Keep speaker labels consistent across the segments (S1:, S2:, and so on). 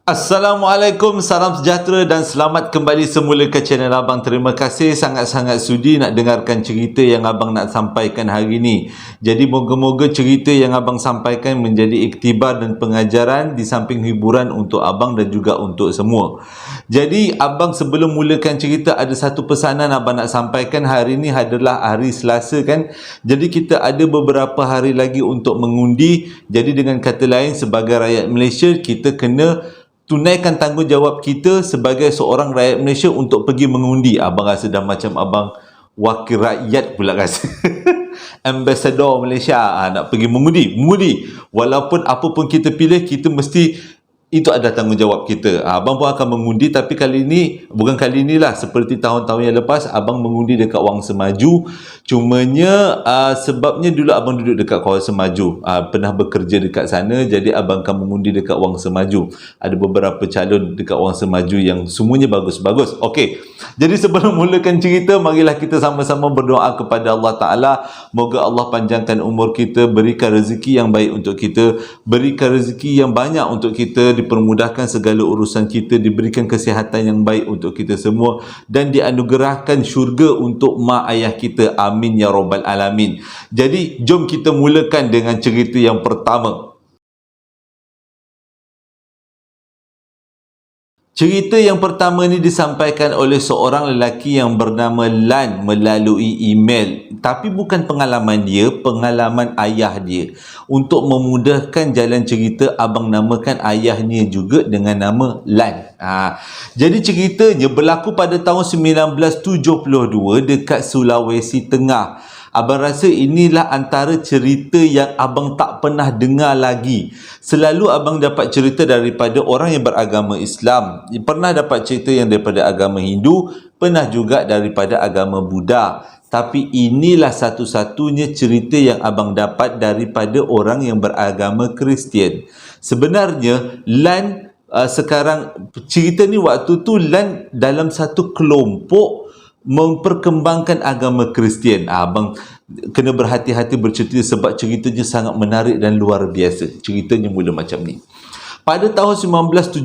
S1: Assalamualaikum, salam sejahtera dan selamat kembali semula ke channel Abang. Terima kasih sangat-sangat sudi nak dengarkan cerita yang Abang nak sampaikan hari ini. Jadi moga-moga cerita yang Abang sampaikan menjadi iktibar dan pengajaran di samping hiburan untuk Abang dan juga untuk semua. Jadi Abang sebelum mulakan cerita ada satu pesanan Abang nak sampaikan. Hari ini adalah hari Selasa kan. Jadi kita ada beberapa hari lagi untuk mengundi. Jadi dengan kata lain sebagai rakyat Malaysia kita kena tunaikan tanggungjawab kita sebagai seorang rakyat Malaysia untuk pergi mengundi. Abang rasa dah macam abang wakil rakyat pula rasa. Ambassador Malaysia nak pergi mengundi. Walaupun apa pun kita pilih, kita mesti itu adalah tanggungjawab kita. Abang pun akan mengundi, tapi kali ini, bukan kali inilah, seperti tahun-tahun yang lepas, abang mengundi dekat Wang Semaju. Cumanya sebabnya dulu abang duduk dekat kawasan Semaju, pernah bekerja dekat sana, jadi abang akan mengundi dekat Wang Semaju. Ada beberapa calon dekat Wang Semaju yang semuanya bagus-bagus. Okey, jadi sebelum mulakan cerita, marilah kita sama-sama berdoa kepada Allah Ta'ala. Moga Allah panjangkan umur kita, berikan rezeki yang baik untuk kita, berikan rezeki yang banyak untuk kita, dipermudahkan segala urusan kita, diberikan kesihatan yang baik untuk kita semua dan dianugerahkan syurga untuk mak ayah kita. Amin ya rabbal alamin. Jadi jom kita mulakan dengan cerita yang pertama. Cerita yang pertama ni disampaikan oleh seorang lelaki yang bernama Lan melalui email. Tapi bukan pengalaman dia, pengalaman ayah dia. Untuk memudahkan jalan cerita, abang namakan ayahnya juga dengan nama Lan. Jadi ceritanya berlaku pada tahun 1972 dekat Sulawesi Tengah. Abang rasa inilah antara cerita yang abang tak pernah dengar lagi. Selalu abang dapat cerita daripada orang yang beragama Islam. Pernah dapat cerita yang daripada agama Hindu, pernah juga daripada agama Buddha. Tapi inilah satu-satunya cerita yang abang dapat daripada orang yang beragama Kristian. Sebenarnya, Lan sekarang, cerita ni waktu tu Lan dalam satu kelompok memperkembangkan agama Kristian. Abang kena berhati-hati bercerita sebab ceritanya sangat menarik dan luar biasa. Ceritanya mula macam ni. Pada tahun 1972,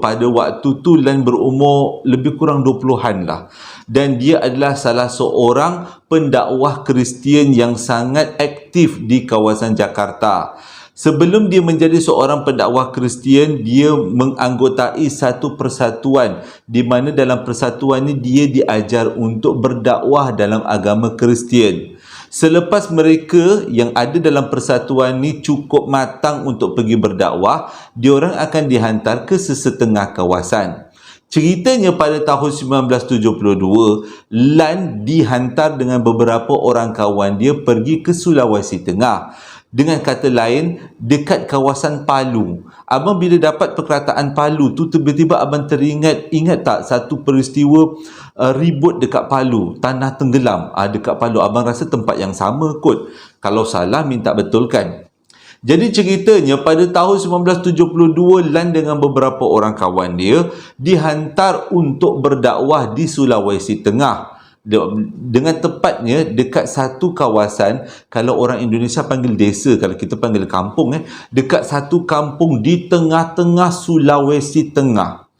S1: pada waktu tu Lan berumur lebih kurang 20-an lah. Dan dia adalah salah seorang pendakwah Kristian yang sangat aktif di kawasan Jakarta. Sebelum dia menjadi seorang pendakwah Kristian, dia menganggotai satu persatuan di mana dalam persatuan ini dia diajar untuk berdakwah dalam agama Kristian. Selepas mereka yang ada dalam persatuan ini cukup matang untuk pergi berdakwah, diorang akan dihantar ke sesetengah kawasan. Ceritanya pada tahun 1972, Lan dihantar dengan beberapa orang kawan dia pergi ke Sulawesi Tengah. Dengan kata lain, dekat kawasan Palu. Abang bila dapat perkataan Palu tu, tiba-tiba abang ingat tak satu peristiwa ribut dekat Palu, tanah tenggelam dekat Palu. Abang rasa tempat yang sama kot. Kalau salah, minta betulkan. Jadi ceritanya pada tahun 1972, Lan dengan beberapa orang kawan dia dihantar untuk berdakwah di Sulawesi Tengah. Dengan tepatnya dekat satu kawasan, kalau orang Indonesia panggil desa, kalau kita panggil kampung, dekat satu kampung di tengah-tengah Sulawesi Tengah.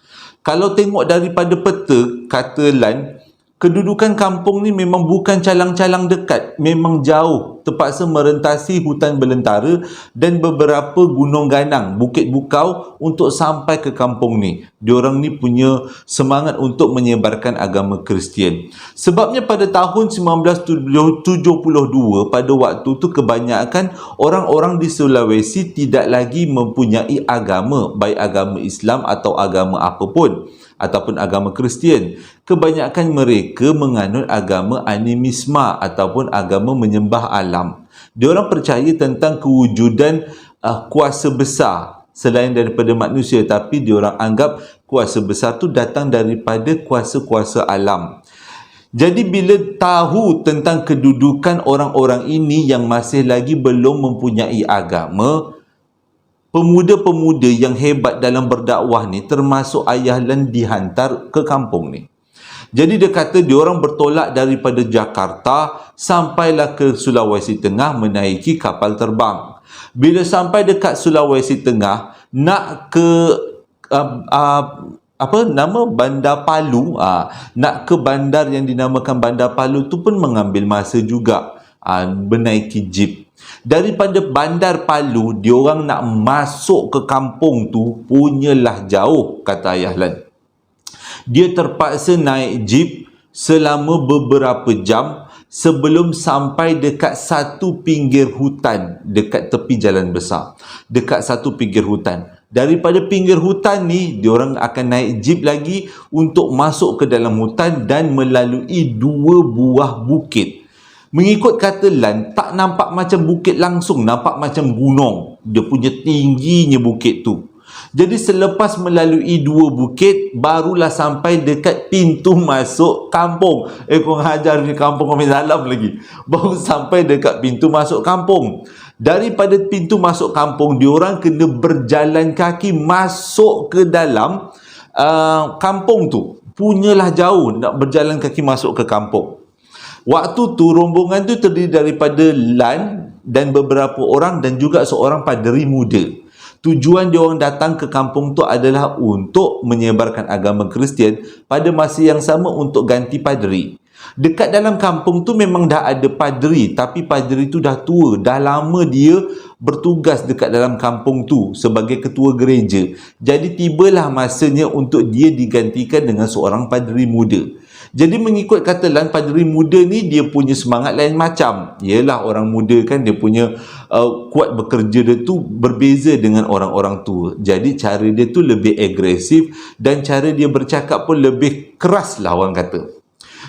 S1: Kalau tengok daripada peta, kata Lan, kedudukan kampung ni memang bukan calang-calang dekat, memang jauh, terpaksa merentasi hutan belantara dan beberapa gunung ganang, bukit bukau untuk sampai ke kampung ni. Diorang ni punya semangat untuk menyebarkan agama Kristian. Sebabnya pada tahun 1972, pada waktu tu kebanyakan orang-orang di Sulawesi tidak lagi mempunyai agama, baik agama Islam atau agama apapun, ataupun agama Kristian. Kebanyakan mereka menganut agama animisma ataupun agama menyembah alam. Diorang percaya tentang kewujudan kuasa besar selain daripada manusia, tapi diorang anggap kuasa besar tu datang daripada kuasa-kuasa alam. Jadi bila tahu tentang kedudukan orang-orang ini yang masih lagi belum mempunyai agama, pemuda-pemuda yang hebat dalam berdakwah ni, termasuk ayah Lan, dihantar ke kampung ni. Jadi dia kata diorang bertolak daripada Jakarta sampailah ke Sulawesi Tengah menaiki kapal terbang. Bila sampai dekat Sulawesi Tengah, nak ke apa nama Bandar Palu, nak ke bandar yang dinamakan Bandar Palu tu pun mengambil masa juga, menaiki jeep. Daripada Bandar Palu, diorang nak masuk ke kampung tu punyalah jauh, kata Ayah Lan. Dia terpaksa naik jeep selama beberapa jam sebelum sampai dekat satu pinggir hutan dekat tepi jalan besar. Dekat satu pinggir hutan. Daripada pinggir hutan ni, diorang akan naik jeep lagi untuk masuk ke dalam hutan dan melalui 2 buah bukit. Mengikut kata Lan, tak nampak macam bukit langsung, nampak macam gunung. Dia punya tingginya bukit tu. Jadi selepas melalui 2 bukit, barulah sampai dekat pintu masuk kampung. Kau hajar ni kampung kami dalam lagi. Baru sampai dekat pintu masuk kampung. Daripada pintu masuk kampung, diorang kena berjalan kaki masuk ke dalam kampung tu. Punyalah jauh nak berjalan kaki masuk ke kampung. Waktu tu rombongan tu terdiri daripada Lan dan beberapa orang dan juga seorang paderi muda. Tujuan dia orang datang ke kampung tu adalah untuk menyebarkan agama Kristian, pada masa yang sama untuk ganti paderi. Dekat dalam kampung tu memang dah ada paderi, tapi paderi tu dah tua, dah lama dia bertugas dekat dalam kampung tu sebagai ketua gereja. Jadi tibalah masanya untuk dia digantikan dengan seorang paderi muda. Jadi mengikut kata Lan, paderi muda ni dia punya semangat lain macam. Yelah, orang muda kan dia punya kuat bekerja dia tu berbeza dengan orang-orang tua. Jadi cara dia tu lebih agresif dan cara dia bercakap pun lebih keras lah orang kata.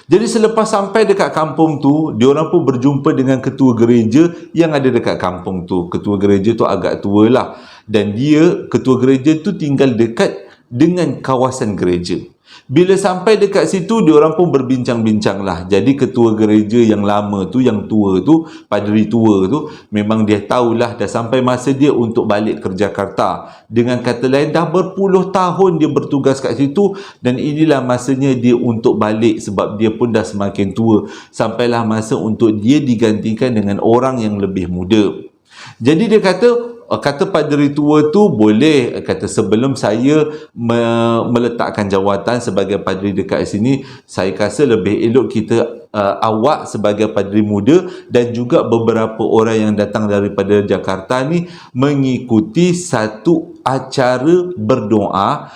S1: Jadi selepas sampai dekat kampung tu, diorang pun berjumpa dengan ketua gereja yang ada dekat kampung tu. Ketua gereja tu agak tua lah. Dan dia, ketua gereja tu tinggal dekat dengan kawasan gereja. Bila sampai dekat situ, diorang pun berbincang-bincang lah. Jadi ketua gereja yang lama tu, yang tua tu, paderi tua tu, memang dia tahulah dah sampai masa dia untuk balik ke Jakarta. Dengan kata lain, dah berpuluh tahun dia bertugas kat situ dan inilah masanya dia untuk balik sebab dia pun dah semakin tua. Sampailah masa untuk dia digantikan dengan orang yang lebih muda. Jadi dia kata paderi tua tu, boleh, kata sebelum saya meletakkan jawatan sebagai paderi dekat sini, saya rasa lebih elok kita awak sebagai paderi muda dan juga beberapa orang yang datang daripada Jakarta ni mengikuti satu acara berdoa.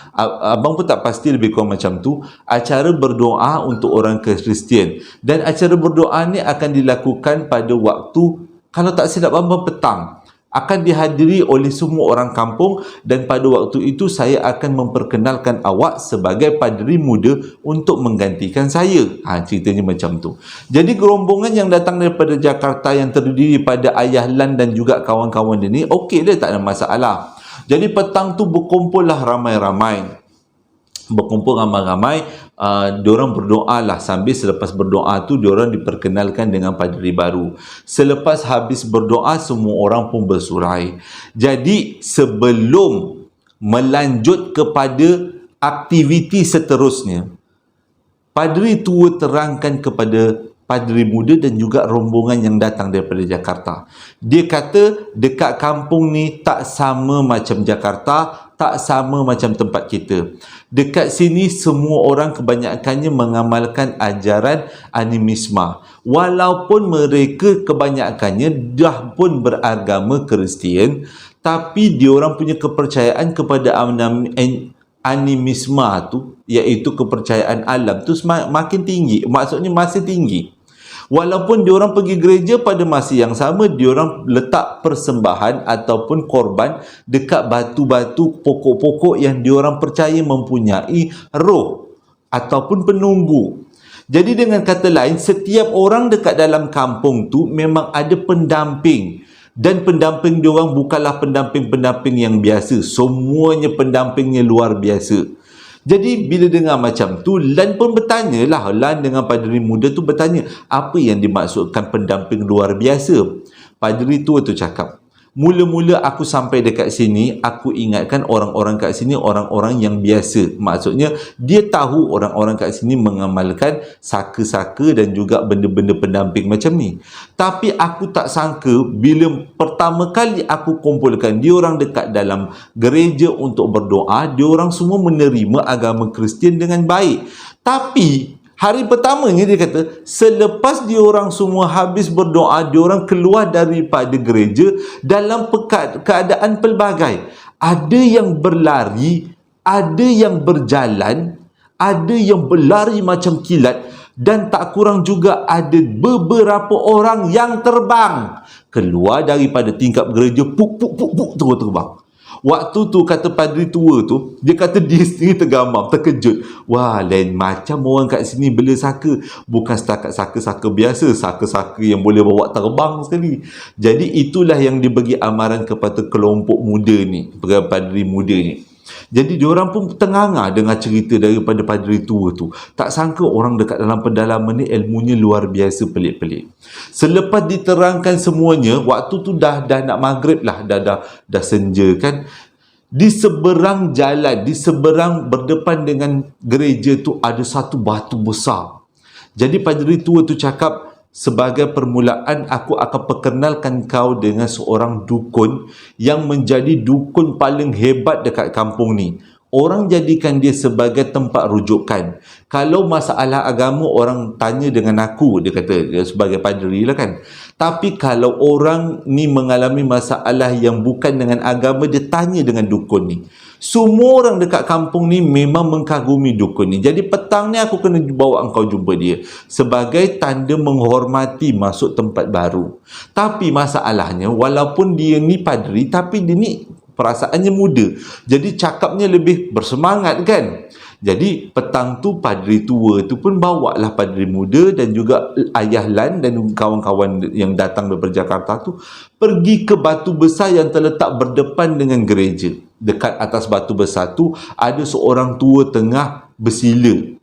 S1: Abang pun tak pasti, lebih kurang macam tu, acara berdoa untuk orang Kristian. Dan acara berdoa ni akan dilakukan pada waktu, kalau tak silap abang, petang. Akan dihadiri oleh semua orang kampung dan pada waktu itu saya akan memperkenalkan awak sebagai paderi muda untuk menggantikan saya. Ceritanya macam tu. Jadi gerombongan yang datang daripada Jakarta yang terdiri pada Ayah Lan dan juga kawan-kawan dia ni, okey dia, tak ada masalah. Jadi petang tu berkumpullah ramai-ramai. Berkumpul ramai-ramai, diorang berdoa lah. Sambil selepas berdoa tu, diorang diperkenalkan dengan paderi baru. Selepas habis berdoa, semua orang pun bersurai. Jadi sebelum melanjut kepada aktiviti seterusnya, paderi tua terangkan kepada paderi muda dan juga rombongan yang datang daripada Jakarta. Dia kata dekat kampung ni tak sama macam Jakarta, tak sama macam tempat kita. Dekat sini semua orang kebanyakannya mengamalkan ajaran animisma. Walaupun mereka kebanyakannya dah pun beragama Kristian, tapi diorang punya kepercayaan kepada animisma tu, iaitu kepercayaan alam tu, makin tinggi. Maksudnya masih tinggi. Walaupun diorang pergi gereja, pada masa yang sama diorang letak persembahan ataupun korban dekat batu-batu, pokok-pokok yang diorang percaya mempunyai roh ataupun penunggu. Jadi dengan kata lain, setiap orang dekat dalam kampung tu memang ada pendamping. Dan pendamping diorang bukanlah pendamping-pendamping yang biasa. Semuanya pendampingnya luar biasa. Jadi bila dengar macam tu, Lan pun bertanya lah. Lan dengan paderi muda tu bertanya, apa yang dimaksudkan pendamping luar biasa? Paderi tua tu cakap, Mula-mula aku sampai dekat sini, aku ingatkan orang-orang kat sini orang-orang yang biasa. Maksudnya, dia tahu orang-orang kat sini mengamalkan saka-saka dan juga benda-benda pendamping macam ni. Tapi aku tak sangka bila pertama kali aku kumpulkan dia orang dekat dalam gereja untuk berdoa, dia orang semua menerima agama Kristian dengan baik. Tapi hari pertamanya dia kata, selepas diorang semua habis berdoa, diorang keluar daripada gereja dalam keadaan pelbagai. Ada yang berlari, ada yang berjalan, ada yang berlari macam kilat, dan tak kurang juga ada beberapa orang yang terbang. Keluar daripada tingkap gereja, puk, puk, puk, puk, terus terbang. Waktu tu kata padri tua tu, dia kata dia sendiri tergamam, terkejut. Wah, lain macam orang kat sini bela saka. Bukan setakat saka-saka biasa, saka-saka yang boleh bawa terbang sekali. Jadi itulah yang dibagi amaran kepada kelompok muda ni, padri muda ni. Jadi diorang pun tenganga dengar cerita daripada padri tua tu. Tak sangka orang dekat dalam pendalaman ni ilmunya luar biasa, pelik-pelik. Selepas diterangkan semuanya, waktu tu dah nak maghrib lah, dah senja kan. Di seberang jalan, di seberang berdepan dengan gereja tu ada satu batu besar. Jadi padri tua tu cakap, sebagai permulaan aku akan perkenalkan kau dengan seorang dukun yang menjadi dukun paling hebat dekat kampung ni. Orang jadikan dia sebagai tempat rujukan. Kalau masalah agama orang tanya dengan aku, dia kata, dia sebagai padri lah kan. Tapi kalau orang ni mengalami masalah yang bukan dengan agama, dia tanya dengan dukun ni. Semua orang dekat kampung ni memang mengkagumi dukun ni. Jadi petang ni aku kena bawa engkau jumpa dia sebagai tanda menghormati masuk tempat baru. Tapi masalahnya, walaupun dia ni padri, tapi dia ni perasaannya muda. Jadi cakapnya lebih bersemangat kan. Jadi petang tu padri tua tu pun bawa lah padri muda dan juga ayah Lan dan kawan-kawan yang datang daripada Jakarta tu pergi ke batu besar yang terletak berdepan dengan gereja. Dekat atas batu besar tu ada seorang tua tengah bersila.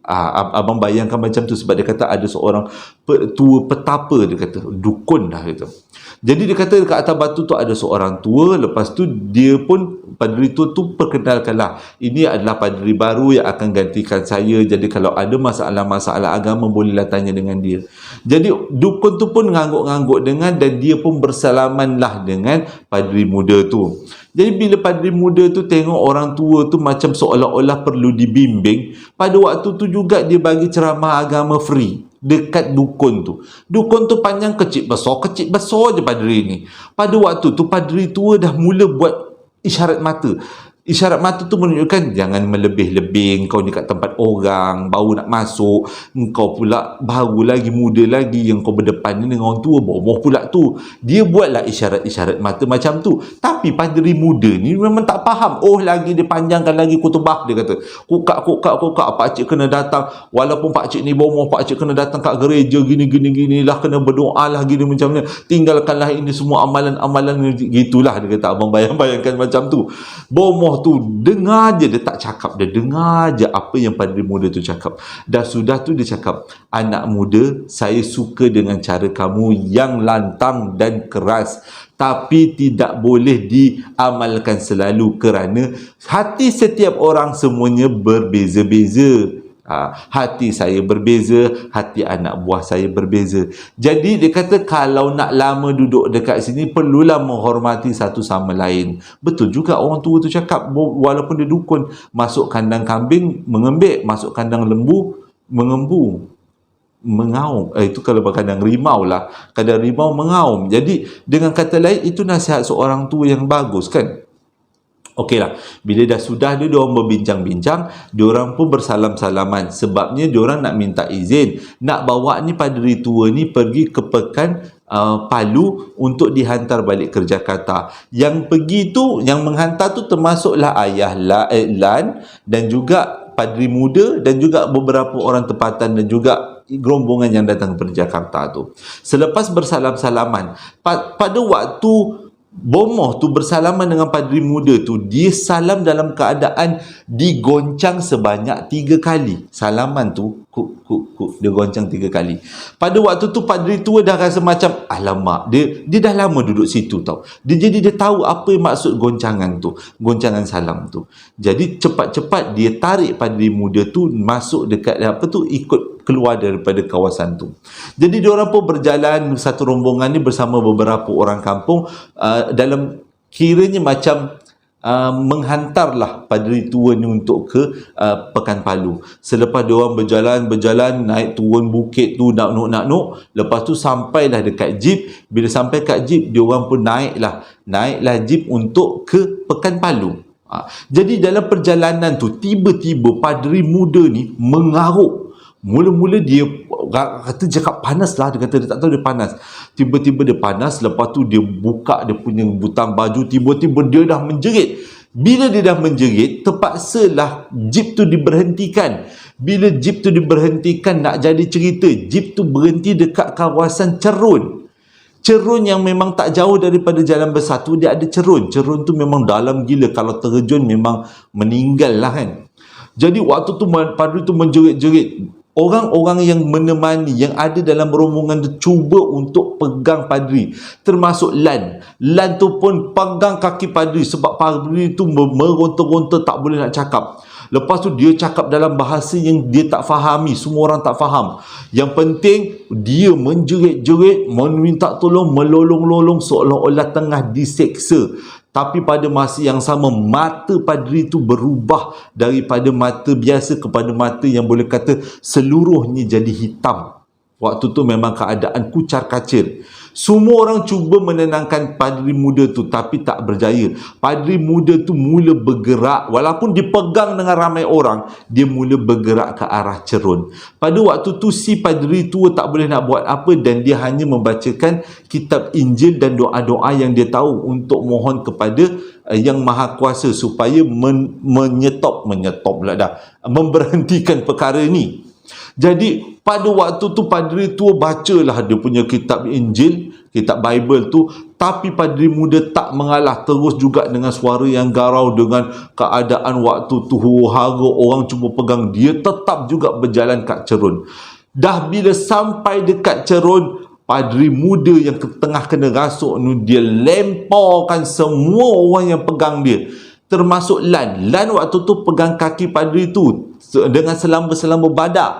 S1: Abang bayangkan macam tu sebab dia kata ada seorang tua petapa, dia kata dukun dah gitu. Jadi dia kata dekat atas batu tu ada seorang tua. Lepas tu dia pun, padri tua tu perkenalkanlah, ini adalah padri baru yang akan gantikan saya. Jadi kalau ada masalah-masalah agama bolehlah tanya dengan dia. Jadi dukun tu pun ngangguk-ngangguk dengan, dan dia pun bersalamanlah dengan padri muda tu. Jadi bila padri muda tu tengok orang tua tu macam seolah-olah perlu dibimbing, pada waktu tu juga dia bagi ceramah agama free dekat dukun tu. Dukun tu panjang kecil besar je padri ni. Pada waktu tu padri tua dah mula buat isyarat mata. Isyarat mata tu menunjukkan jangan melebih-lebih, kau ni kat tempat orang, baru nak masuk, kau pula baru lagi, muda lagi, yang kau berdepan ni dengan orang tua, bomoh pula tu. Dia buatlah isyarat-isyarat mata macam tu. Tapi padri muda ni memang tak faham. Oh, lagi dia panjangkan lagi khutbah, dia kata. Kukak, pakcik kena datang. Walaupun pakcik ni bomoh, pakcik kena datang kat gereja, gini lah, kena berdoa lah, gini macam ni. Tinggalkanlah ini semua amalan-amalan, gitulah, dia kata. Abang bayangkan macam tu. Bomoh tu dengar je, dia tak cakap, dia dengar je apa yang padri muda tu cakap. Dah sudah tu dia cakap, anak muda, saya suka dengan cara kamu yang lantang dan keras, tapi tidak boleh diamalkan selalu kerana hati setiap orang semuanya berbeza-beza. Hati saya berbeza, hati anak buah saya berbeza. Jadi dia kata kalau nak lama duduk dekat sini, perlulah menghormati satu sama lain. Betul juga orang tua tu cakap, walaupun dia dukun, masuk kandang kambing mengembik, masuk kandang lembu mengembu, mengaum. Itu kalau kandang rimau lah, kandang rimau mengaum. Jadi dengan kata lain, itu nasihat seorang tua yang bagus kan. Okeylah, bila dah sudah diorang berbincang-bincang, diorang pun bersalam-salaman. Sebabnya diorang nak minta izin, nak bawa ni padri tua ni pergi ke pekan Palu untuk dihantar balik ke Jakarta. Yang pergi tu, yang menghantar tu termasuklah ayah Lan dan juga padri muda dan juga beberapa orang tempatan dan juga gerombongan yang datang dari Jakarta tu. Selepas bersalam-salaman, pada waktu bomoh tu bersalaman dengan padri muda tu, dia salam dalam keadaan digoncang sebanyak 3 kali. Salaman tu dia goncang 3 kali. Pada waktu tu padri tua dah rasa macam alamak, dia dah lama duduk situ tau. Dia tahu apa maksud goncangan tu, goncangan salam tu. Jadi cepat-cepat dia tarik padri muda tu masuk dekat ikut keluar daripada kawasan tu. Jadi diorang pun berjalan satu rombongan ni bersama beberapa orang kampung, dalam kiranya macam menghantarlah padri tua ni untuk ke Pekan Palu. Selepas diorang berjalan naik turun bukit tu nak, lepas tu sampailah dekat jeep. Bila sampai kat jeep, diorang pun naiklah jeep untuk ke Pekan Palu. Jadi dalam perjalanan tu tiba-tiba padri muda ni mengaruk. Mula-mula dia kata cakap panas lah, dia kata dia tak tahu dia panas. Tiba-tiba dia panas, lepas tu dia buka dia punya butang baju, tiba-tiba dia dah menjerit. Bila dia dah menjerit, terpaksalah jeep tu diberhentikan. Bila jeep tu diberhentikan, nak jadi cerita, jeep tu berhenti dekat kawasan cerun. Cerun yang memang tak jauh daripada Jalan Besar tu, dia ada cerun. Cerun tu memang dalam gila, kalau terjun memang meninggal lah kan. Jadi waktu tu padri tu menjerit-jerit. Orang-orang yang menemani, yang ada dalam rombongan tu cuba untuk pegang padri, termasuk Lan. Lan tu pun pegang kaki padri sebab padri tu meronta-ronta, tak boleh nak cakap. Lepas tu dia cakap dalam bahasa yang dia tak fahami, semua orang tak faham. Yang penting dia menjerit-jerit, meminta tolong, melolong-lolong seolah-olah tengah diseksa. Tapi pada masa yang sama, mata padri tu berubah daripada mata biasa kepada mata yang boleh kata seluruhnya jadi hitam. Waktu tu memang keadaan kucar kacir. Semua orang cuba menenangkan padri muda tu tapi tak berjaya. Padri muda tu mula bergerak, walaupun dipegang dengan ramai orang, dia mula bergerak ke arah cerun. Pada waktu tu si padri tua tak boleh nak buat apa dan dia hanya membacakan kitab Injil dan doa-doa yang dia tahu untuk mohon kepada Yang Maha Kuasa supaya memberhentikan perkara ni. Jadi pada waktu tu padri tua bacalah dia punya kitab Injil, kitab Bible tu, tapi padri muda tak mengalah, terus juga dengan suara yang garau, dengan keadaan waktu tu huru-hara, orang cuba pegang, dia tetap juga berjalan kat cerun. Dah bila sampai dekat cerun, padri muda yang tengah kena rasuk ni, dia lemparkan semua orang yang pegang dia, termasuk Lan. Lan waktu tu pegang kaki padri tu dengan selamba-selamba badak.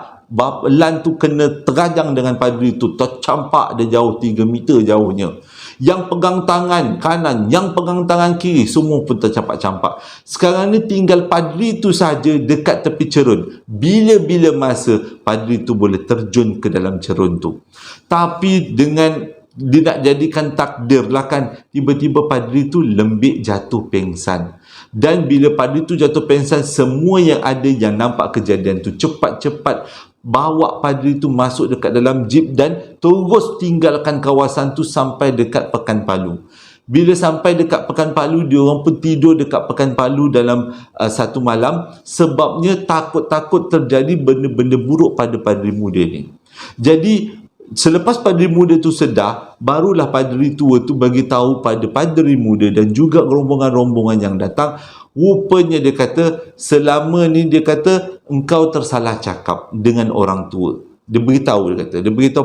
S1: Lan tu kena terajang dengan padri tu, tercampak dia jauh 3 meter jauhnya. Yang pegang tangan kanan, yang pegang tangan kiri, semua pun tercampak-campak. Sekarang ni tinggal padri tu saja dekat tepi cerun. Bila-bila masa padri tu boleh terjun ke dalam cerun tu. Tapi dengan dia nak jadikan takdir lah kan, tiba-tiba padri tu lembik jatuh pengsan. Dan bila padri tu jatuh pengsan, semua yang ada yang nampak kejadian tu cepat-cepat bawa padri tu masuk dekat dalam jeep dan terus tinggalkan kawasan tu sampai dekat Pekan Palu. Bila sampai dekat Pekan Palu, dia orang pun tidur dekat Pekan Palu dalam satu malam, sebabnya takut-takut terjadi benda-benda buruk pada padri muda ni. Jadi selepas padri muda tu sedar, barulah padri tua tu bagi tahu pada padri muda dan juga rombongan-rombongan yang datang. Rupanya dia kata, selama ni dia kata engkau tersalah cakap dengan orang tua. Dia beritahu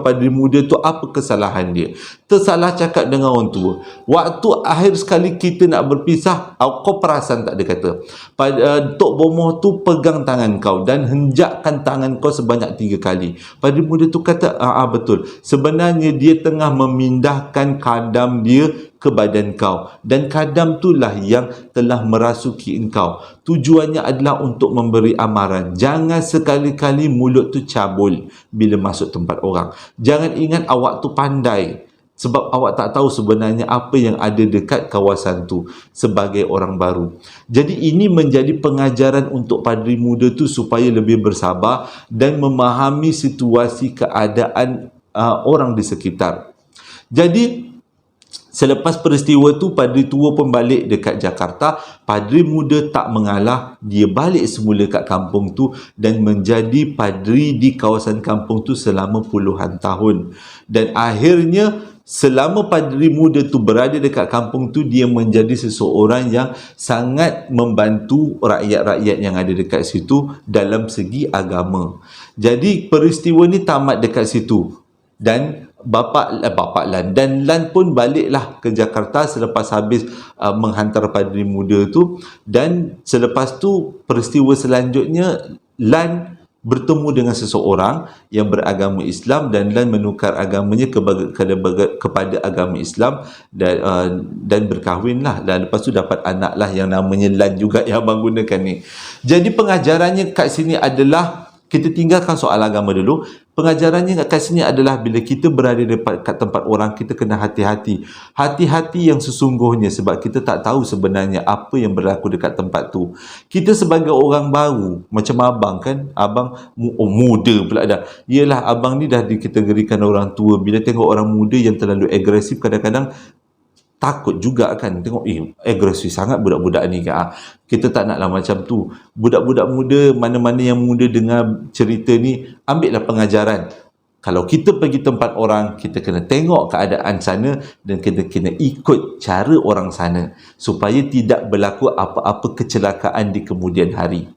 S1: padri muda tu apa kesalahan dia. Tersalah cakap dengan orang tua. Waktu akhir sekali kita nak berpisah, kau perasan tak, dia kata, Tok Bomoh tu pegang tangan kau dan henjakkan tangan kau sebanyak 3 kali. Padri muda tu kata, betul. Sebenarnya dia tengah memindahkan kadam dia ke badan kau, dan kadam itulah yang telah merasuki engkau. Tujuannya adalah untuk memberi amaran. Jangan sekali-kali mulut tu cabul bila masuk tempat orang. Jangan ingat awak tu pandai, sebab awak tak tahu sebenarnya apa yang ada dekat kawasan tu sebagai orang baru. Jadi ini menjadi pengajaran untuk padri muda tu supaya lebih bersabar dan memahami situasi keadaan orang di sekitar. Jadi selepas peristiwa tu, padri tua pun balik dekat Jakarta. Padri muda tak mengalah, dia balik semula kat kampung tu dan menjadi padri di kawasan kampung tu selama puluhan tahun. Dan akhirnya selama padri muda tu berada dekat kampung tu, dia menjadi seseorang yang sangat membantu rakyat-rakyat yang ada dekat situ dalam segi agama. Jadi peristiwa ni tamat dekat situ, dan Bapak Lan dan Lan pun baliklah ke Jakarta selepas habis menghantar padri muda tu. Dan selepas tu peristiwa selanjutnya, Lan bertemu dengan seseorang yang beragama Islam, dan Lan menukar agamanya kepada agama Islam, dan berkahwinlah, dan lepas tu dapat anak lah yang namanya Lan juga yang abang gunakan ni. Jadi pengajarannya kat sini adalah, kita tinggalkan soal agama dulu. Pengajarannya kat sini adalah bila kita berada dekat tempat orang, kita kena hati-hati. Hati-hati yang sesungguhnya, sebab kita tak tahu sebenarnya apa yang berlaku dekat tempat tu. Kita sebagai orang baru, macam abang kan, abang muda pula dah. Yelah, abang ni dah dikategorikan orang tua. Bila tengok orang muda yang terlalu agresif, kadang-kadang takut juga kan, tengok agresif sangat budak-budak ni kan. Kita tak naklah macam tu. Budak-budak muda, mana-mana yang muda dengar cerita ni, ambillah pengajaran. Kalau kita pergi tempat orang, kita kena tengok keadaan sana, dan kita kena ikut cara orang sana supaya tidak berlaku apa-apa kecelakaan di kemudian hari.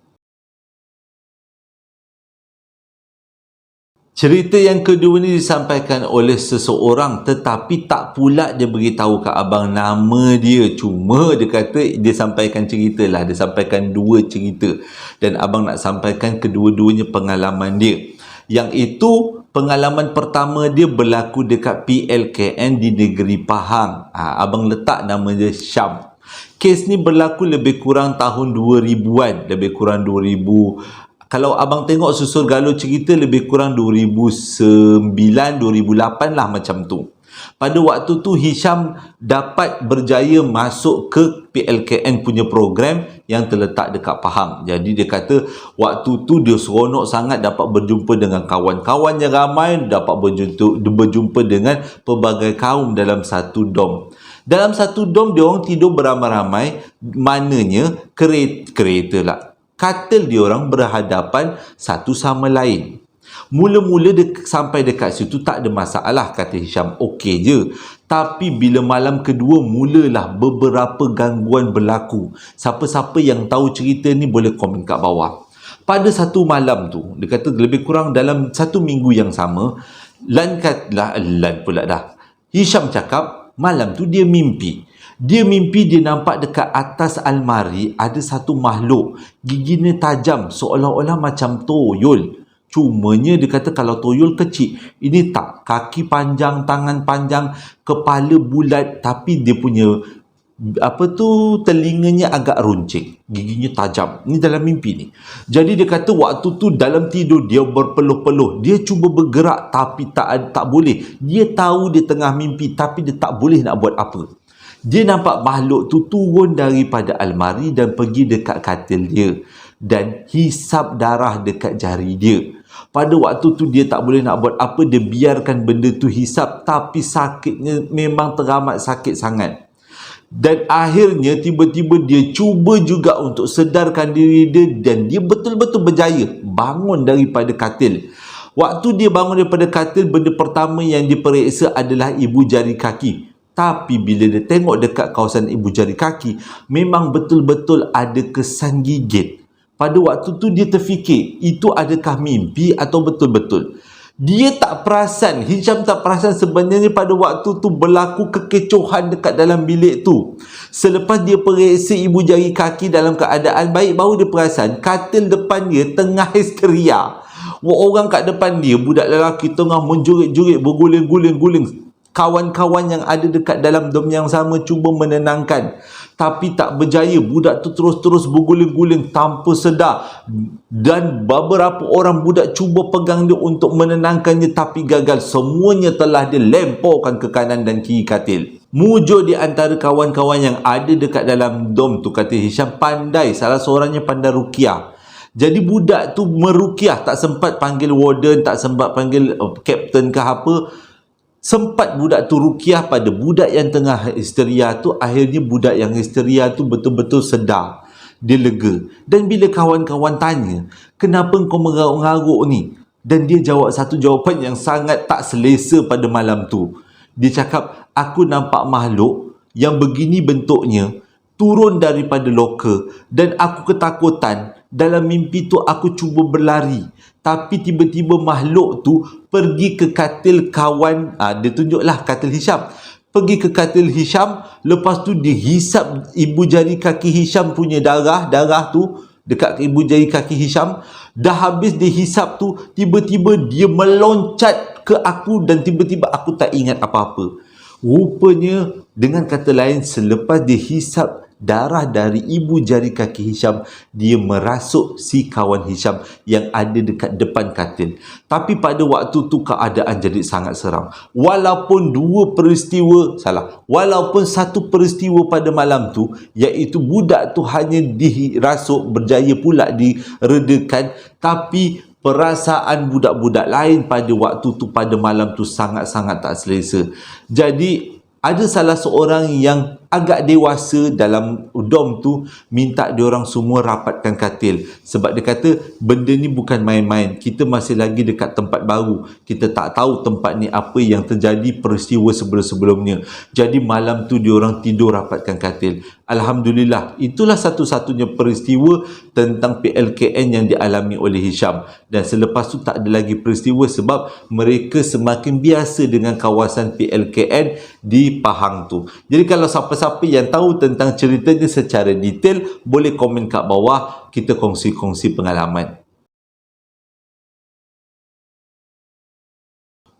S1: Cerita yang kedua ni disampaikan oleh seseorang, tetapi tak pula dia beritahu kat abang nama dia. Cuma dia kata dia sampaikan cerita lah. Dia sampaikan dua cerita, dan abang nak sampaikan kedua-duanya pengalaman dia. Yang itu, pengalaman pertama dia berlaku dekat PLKN di negeri Pahang. Abang letak nama dia Syam. Kes ni berlaku lebih kurang tahun 2000-an. Lebih kurang 2000. Kalau abang tengok susul galur cerita, lebih kurang 2009, 2008 lah macam tu. Pada waktu tu Hisham dapat berjaya masuk ke PLKN punya program yang terletak dekat Pahang. Jadi dia kata waktu tu dia seronok sangat dapat berjumpa dengan kawan-kawan yang ramai, dapat berjumpa dengan pelbagai kaum dalam satu dom. Dalam satu dom dia orang tidur beramai-ramai, maknanya kereta lah, katil dia orang berhadapan satu sama lain. Mula-mula sampai dekat situ tak ada masalah, kata Hisham, okey je. Tapi bila malam kedua, mulalah beberapa gangguan berlaku. Siapa-siapa yang tahu cerita ni boleh komen kat bawah. Pada satu malam tu, dia kata lebih kurang dalam satu minggu yang sama, Lan pula dah, Hisham cakap malam tu dia mimpi. Dia nampak dekat atas almari ada satu makhluk, giginya tajam seolah-olah macam toyol. Cumanya dia kata kalau toyol kecil, ini tak, kaki panjang, tangan panjang, kepala bulat, tapi dia punya telinganya agak runcing, giginya tajam. Ini dalam mimpi ni. Jadi dia kata waktu tu dalam tidur dia berpeluh-peluh. Dia cuba bergerak tapi tak boleh. Dia tahu dia tengah mimpi tapi dia tak boleh nak buat apa. Dia nampak makhluk tu turun daripada almari dan pergi dekat katil dia dan hisap darah dekat jari dia. Pada waktu tu dia tak boleh nak buat apa, dia biarkan benda tu hisap, tapi sakitnya memang teramat sakit sangat. Dan akhirnya tiba-tiba dia cuba juga untuk sedarkan diri dia, dan dia betul-betul berjaya bangun daripada katil. Waktu dia bangun daripada katil, benda pertama yang diperiksa adalah ibu jari kaki. Tapi bila dia tengok dekat kawasan ibu jari kaki, memang betul-betul ada kesan gigit. Pada waktu tu dia terfikir, itu adakah mimpi atau betul-betul? Dia tak perasan, Hisham tak perasan sebenarnya pada waktu tu berlaku kekecohan dekat dalam bilik tu. Selepas dia periksa ibu jari kaki dalam keadaan baik, baru dia perasan katil depan dia tengah histeria. Orang kat depan dia, budak lelaki tengah menjurit-jurit, berguling-guling-guling. Kawan-kawan yang ada dekat dalam dom yang sama cuba menenangkan, tapi tak berjaya. Budak tu terus-terus berguling-guling tanpa sedar, dan beberapa orang budak cuba pegang dia untuk menenangkannya, tapi gagal. Semuanya telah dilemparkan ke kanan dan kiri katil. Mujur di antara kawan-kawan yang ada dekat dalam dom tu, kata Hisham, pandai, salah seorangnya pandai ruqyah. Jadi budak tu meruqyah, tak sempat panggil warden, tak sempat panggil kapten ke apa. Sempat budak tu ruqyah pada budak yang tengah histeria tu. Akhirnya budak yang histeria tu betul-betul sedar. Dia lega. Dan bila kawan-kawan tanya, kenapa kau mengaruk-ngaruk ni? Dan dia jawab satu jawapan yang sangat tak selesa pada malam tu. Dia cakap, aku nampak makhluk yang begini bentuknya, turun daripada loka dan aku ketakutan. Dalam mimpi tu aku cuba berlari, tapi tiba-tiba makhluk tu pergi ke katil kawan, dia tunjuklah katil Hisham. Pergi ke katil Hisham, lepas tu dia hisap ibu jari kaki Hisham punya darah tu dekat ibu jari kaki Hisham. Dah habis dia hisap tu, tiba-tiba dia meloncat ke aku dan tiba-tiba aku tak ingat apa-apa. Rupanya, dengan kata lain, selepas dia hisap darah dari ibu jari kaki Hisham, dia merasuk si kawan Hisham yang ada dekat depan katil. Tapi pada waktu tu keadaan jadi sangat seram. Walaupun satu peristiwa pada malam tu, iaitu budak tu hanya dirasuk, berjaya pula diredakan, tapi perasaan budak-budak lain pada waktu tu, pada malam tu sangat-sangat tak selesa. Jadi ada salah seorang yang agak dewasa dalam dom tu minta diorang semua rapatkan katil, sebab dia kata benda ni bukan main-main, kita masih lagi dekat tempat baru, kita tak tahu tempat ni apa yang terjadi peristiwa sebelum-sebelumnya. Jadi malam tu diorang tidur rapatkan katil. Alhamdulillah, itulah satu-satunya peristiwa tentang PLKN yang dialami oleh Hisham. Dan selepas tu tak ada lagi peristiwa sebab mereka semakin biasa dengan kawasan PLKN di Pahang tu. Jadi kalau siapa-siapa yang tahu tentang ceritanya secara detail, boleh komen kat bawah, kita kongsi-kongsi pengalaman.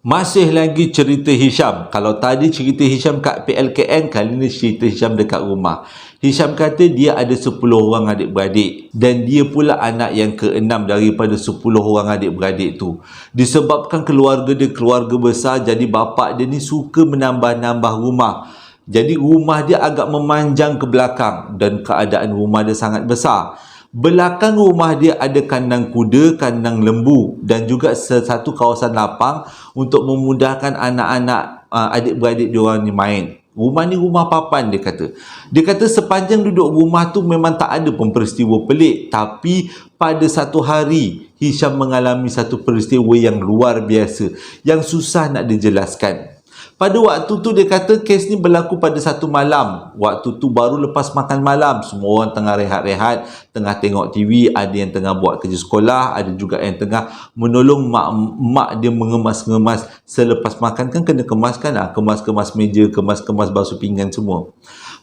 S1: Masih lagi cerita Hisham. Kalau tadi cerita Hisham kat PLKN, kali ni cerita Hisham dekat rumah. Hisham kata dia ada 10 orang adik-beradik dan dia pula anak yang ke-6 daripada 10 orang adik-beradik tu. Disebabkan keluarga dia keluarga besar, jadi bapa dia ni suka menambah-nambah rumah. Jadi rumah dia agak memanjang ke belakang dan keadaan rumah dia sangat besar. Belakang rumah dia ada kandang kuda, kandang lembu dan juga satu kawasan lapang untuk memudahkan anak-anak adik-beradik diorang ni main. Rumah ni rumah papan, dia kata. Dia kata sepanjang duduk rumah tu memang tak ada pun peristiwa pelik. Tapi pada satu hari, Hisham mengalami satu peristiwa yang luar biasa, yang susah nak dijelaskan. Pada waktu tu dia kata kes ni berlaku pada satu malam. Waktu tu baru lepas makan malam. Semua orang tengah rehat-rehat, tengah tengok TV, ada yang tengah buat kerja sekolah, ada juga yang tengah menolong mak dia mengemas-ngemas. Selepas makan kan kena kemaskan, kemas-kemas meja, kemas-kemas basuh pinggan semua.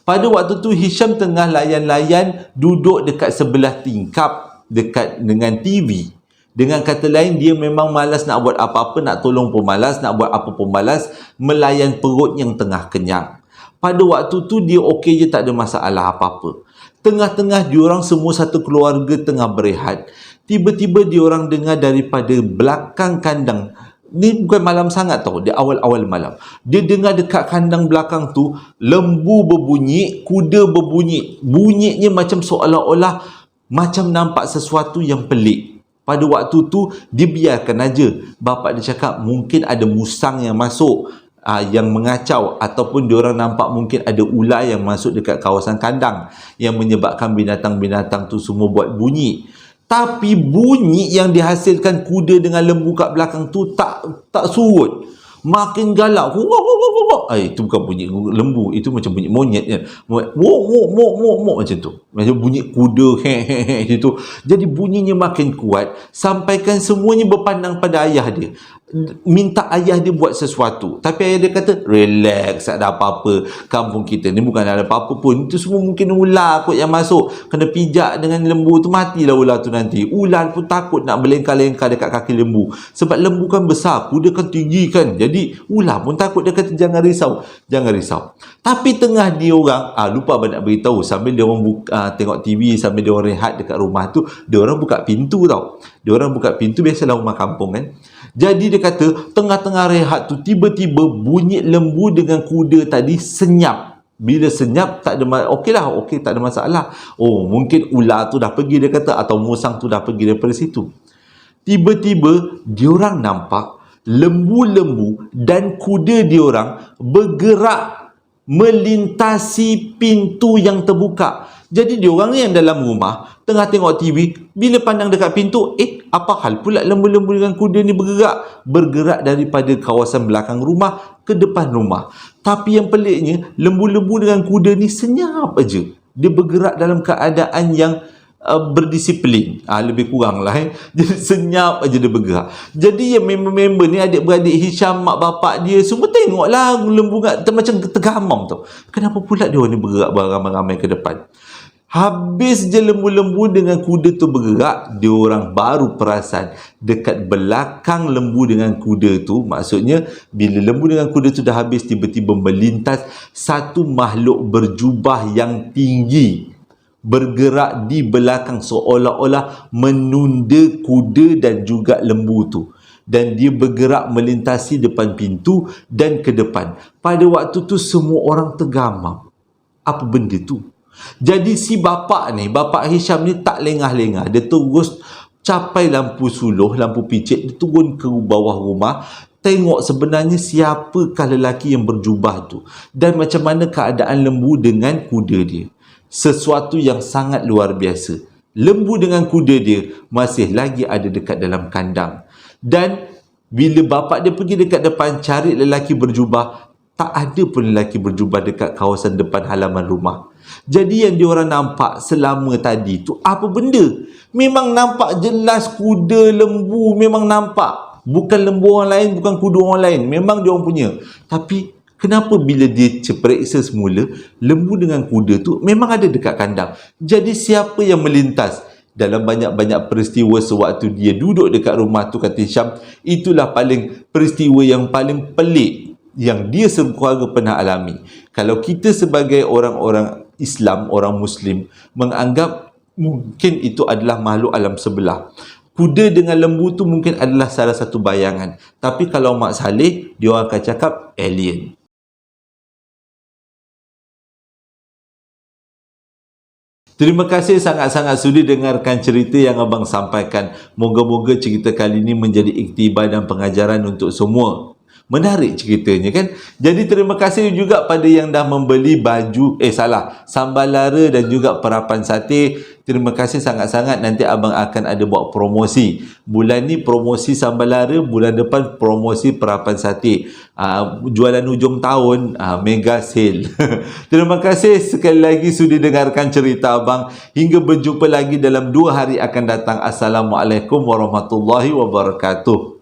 S1: Pada waktu tu Hisham tengah layan-layan duduk dekat sebelah tingkap dekat dengan TV. Dengan kata lain, dia memang malas nak buat apa-apa, nak tolong pun malas, nak buat apa pun malas, melayan perut yang tengah kenyang. Pada waktu tu dia okey je, tak ada masalah apa-apa. Tengah-tengah diorang semua satu keluarga tengah berehat. Tiba-tiba diorang dengar daripada belakang kandang. Ni bukan malam sangat tau, dia awal-awal malam. Dia dengar dekat kandang belakang tu, lembu berbunyi, kuda berbunyi. Bunyinya macam seolah-olah macam nampak sesuatu yang pelik. Pada waktu tu, dia biarkan aja. Bapa dia cakap mungkin ada musang yang masuk, yang mengacau, ataupun diorang nampak mungkin ada ular yang masuk dekat kawasan kandang yang menyebabkan binatang-binatang tu semua buat bunyi. Tapi bunyi yang dihasilkan kuda dengan lembu kat belakang tu tak surut. Makin galak. Itu bukan bunyi lembu, itu macam bunyi monyet kan. Mok macam tu. Macam bunyi kuda macam tu. Jadi bunyinya makin kuat sampaikan semuanya berpandang pada ayah dia. Minta ayah dia buat sesuatu. Tapi ayah dia kata, relax, tak ada apa-apa. Kampung kita ni bukan ada apa-apa pun. Itu semua mungkin ular kot yang masuk. Kena pijak dengan lembu tu, matilah ular tu nanti. Ular pun takut nak berlengkar-lengkar dekat kaki lembu. Sebab lembu kan besar, kuda kan tinggi kan. Jadi ular pun takut. Dia kata jangan risau. Jangan risau. Tapi tengah dia orang, lupa abang nak beritahu, sambil dia orang tengok TV, sambil dia orang rehat dekat rumah tu, dia orang buka pintu tau. Dia orang buka pintu, biasalah rumah kampung kan. Jadi dia kata tengah-tengah rehat tu tiba-tiba bunyi lembu dengan kuda tadi senyap. Bila senyap tak ada okey, tak ada masalah. Oh, mungkin ular tu dah pergi, dia kata, atau musang tu dah pergi daripada situ. Tiba-tiba diorang nampak lembu-lembu dan kuda diorang bergerak melintasi pintu yang terbuka. Jadi diorang ni yang dalam rumah tengah tengok TV, bila pandang dekat pintu, apa hal pula lembu-lembu dengan kuda ni bergerak daripada kawasan belakang rumah ke depan rumah. Tapi yang peliknya, lembu-lembu dengan kuda ni senyap aja. Dia bergerak dalam keadaan yang berdisiplin, lebih kurang lah Jadi senyap aja dia bergerak. Jadi yang member-member ni, adik-beradik Hisham, mak bapak dia semua tengok lah lembu macam tergamam tau. Kenapa pula dia ni bergerak beramai-ramai ke depan? Habis je lembu-lembu dengan kuda tu bergerak, dia orang baru perasan dekat belakang lembu dengan kuda tu, maksudnya bila lembu dengan kuda tu dah habis, tiba-tiba melintas satu makhluk berjubah yang tinggi bergerak di belakang, seolah-olah menunda kuda dan juga lembu tu, dan dia bergerak melintasi depan pintu dan ke depan. Pada waktu tu semua orang tergamam. Apa benda tu? Jadi si bapak Hisham ni tak lengah-lengah, dia terus capai lampu suluh, lampu picit, dia turun ke bawah rumah, tengok sebenarnya siapakah lelaki yang berjubah tu dan macam mana keadaan lembu dengan kuda dia. Sesuatu yang sangat luar biasa. Lembu dengan kuda dia masih lagi ada dekat dalam kandang. Dan bila bapak dia pergi dekat depan cari lelaki berjubah, tak ada pun lelaki berjubah dekat kawasan depan halaman rumah. Jadi yang diorang nampak selama tadi tu apa benda? Memang nampak jelas kuda lembu, memang nampak. Bukan lembu orang lain, bukan kuda orang lain. Memang diorang punya. Tapi kenapa bila dia periksa semula, lembu dengan kuda tu memang ada dekat kandang. Jadi siapa yang melintas? Dalam banyak-banyak peristiwa sewaktu dia duduk dekat rumah tu, kata Hisham, itulah peristiwa yang paling pelik yang dia sekeluarga pernah alami. Kalau kita sebagai orang-orang Islam, orang Muslim, menganggap mungkin itu adalah makhluk alam sebelah, kuda dengan lembu tu mungkin adalah salah satu bayangan. Tapi kalau Mak Saleh, dia orang akan cakap alien. Terima kasih sangat-sangat sudi dengarkan cerita yang abang sampaikan. Moga-moga cerita kali ini menjadi iktibar dan pengajaran untuk semua. Menarik ceritanya kan? Jadi terima kasih juga pada yang dah membeli baju, sambal lara dan juga perapan sate. Terima kasih sangat-sangat. Nanti abang akan ada buat promosi. Bulan ni promosi sambal lara, bulan depan promosi perapan sate. Jualan hujung tahun, mega sale. Terima kasih sekali lagi sudi dengarkan cerita abang. Hingga berjumpa lagi dalam 2 hari akan datang. Assalamualaikum warahmatullahi wabarakatuh.